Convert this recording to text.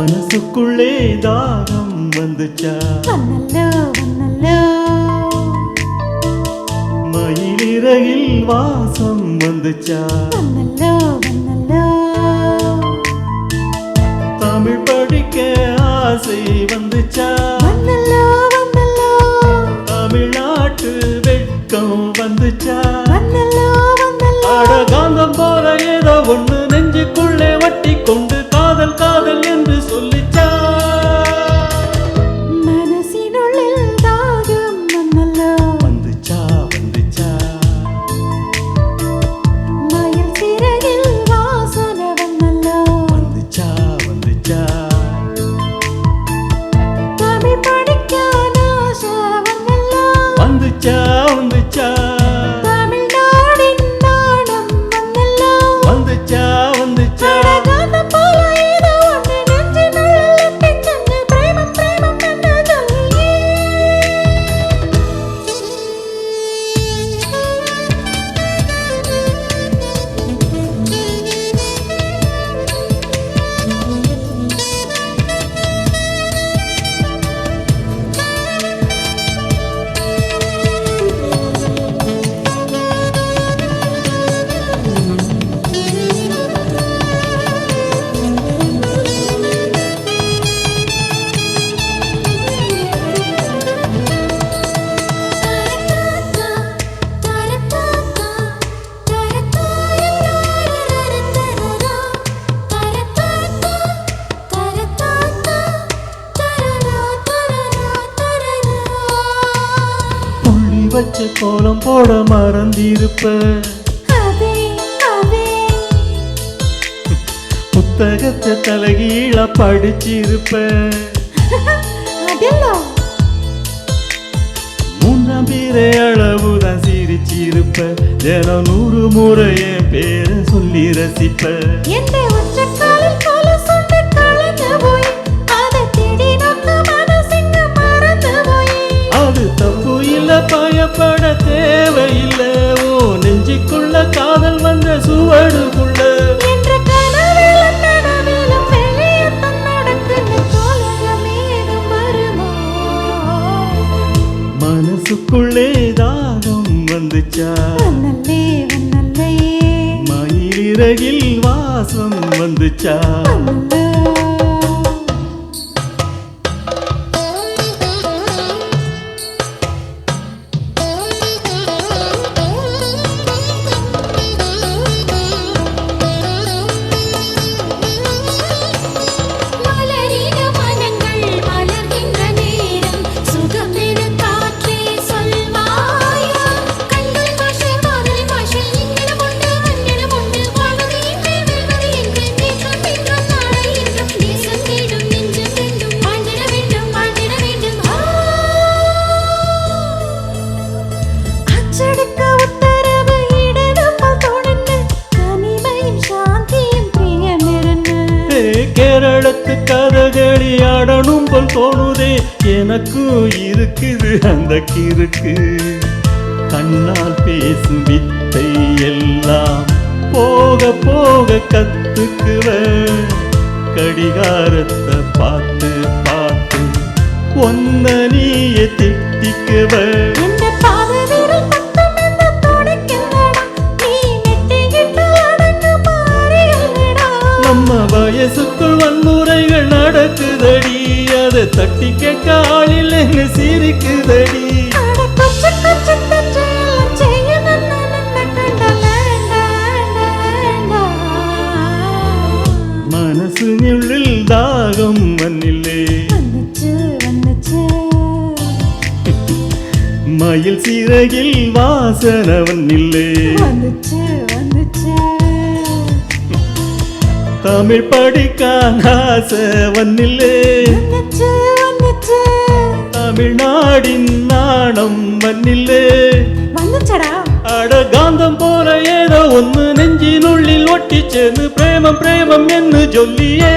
மனசுக்குள்ளே தாகம் வந்துச்சா வந்தல்லோ வந்தல்லோ மயிலிறகில் வாசம் வந்துச்சா வந்தல்லோ வந்தல்லோ தமிழ் படிக்க ஆசை வந்துச்சா வந்தல்லோ வந்தல்லோ தமிழ்நாட்டு வெட்கம் வந்துச்சா வந்தல்லோ வந்தல்லோ அடகாந்தம் போல ஏதோ ஒண்ணு நெஞ்சுக்குள்ளே வட்டி கொண்டு காதல் காதல் என்று சொல்லிச்சா மனசினுள்ளில் தாகம் வந்தல்லோ வந்துச்சா வந்துச்சா மயில் சிறகில் வாசனை வந்தல்லோ வந்துச்சா வந்துச்சா தமிழ் படிக்க ஆசை வந்தல்லோ வந்துச்சா வந்துச்சா தமிழ்நாடின் நாணம் வந்தல்லோ வந்துச்சா வந்துச்சா அடகாந்தம் போல ஏதோ ஒன்று நெஞ்சினுள்ளில் ஒட்டிச் சென்று பிரேமம் பிரேமம் என்று சொல்லியே புள்ளி வச்ச கோலம் போட மறந்திருப்ப புத்தகத்தை தலைகீழ படிச்சிருப்ப மூன்றாம் பேரை அளவுதான் சிரிச்சிருப்ப தினம் 100 முறை என் பேரை சொல்லி ரசிப்ப அது தப்பு இல்ல பயப்பட தேவையில்லை ஓ நெஞ்சுக்குள்ள காதல் வந்த சுவடுக்குள்ள மனசுக்குள்ளே தாகம் வந்துச்சா மயிலிறகில் வாசம் வந்துச்சா கேரளத்து கதகளி ஆடணும் போல் தோணுதே எனக்கும் இருக்குது அந்த கிறுக்கு கண்ணால் பேசும் வித்தை எல்லாம் போக போக கத்துக்குவ கடிகாரத்தை பார்த்து பார்த்து ஒன்ன நீயே திட்டிக்குவ நம்ம வயசுக்குள் வன்முறைகள் நடக்குதடி அதை தட்டி கேட்க ஆளில்லைன்னு சிரிக்குதடி மனசு உள்ளில் தாகம் வந்தில்லே மயில் சிறகில் வாசனை வந்தில்லே தமிழ் படிக்க ஆசை வந்தில்லே தமிழ்நாடின் நாணம் வந்தில்லே அடகாந்தம் போல ஏதோ ஒன்று நெஞ்சினுள்ளில் ஒட்டிச்சேன்னு பிரேமம் பிரேமம் என்று சொல்லியே